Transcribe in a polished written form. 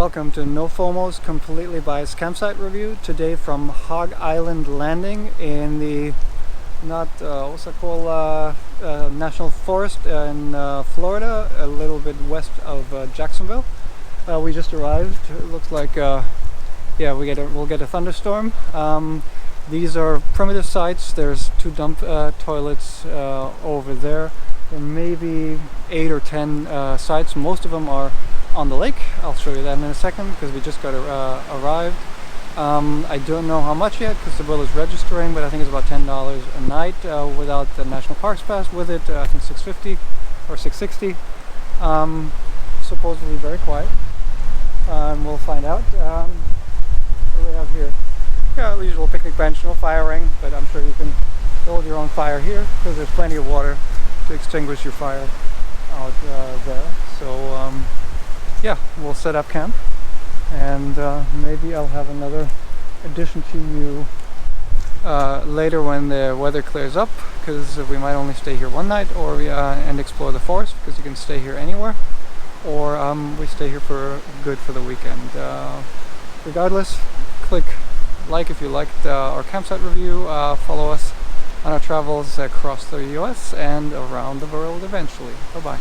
Welcome to NOFOMO's completely biased campsite review. Today from Hog Island Landing in the Osceola National Forest in Florida, a little bit west of Jacksonville. We just arrived. It looks like we'll get a thunderstorm. These are primitive sites. There's two dump toilets over there. There may be 8 or 10 sites. Most of them are on the lake. I'll show you that in a second because we just got arrived. I don't know how much yet because Sybille is registering, but I think it's about $10 a night without the National Parks Pass. With it, I think $650 or $660. Supposedly very quiet. We'll find out. What do we have here? Yeah, the usual picnic bench, no firing, but I'm sure you can build your own fire here because there's plenty of water to extinguish your fire out there. So yeah, we'll set up camp, and maybe I'll have another addition to you later when the weather clears up, because we might only stay here one night, or and explore the forest, because you can stay here anywhere, or we stay here for good for the weekend. Regardless, click like if you liked our campsite review. Follow us on our travels across the US and around the world eventually. Bye bye.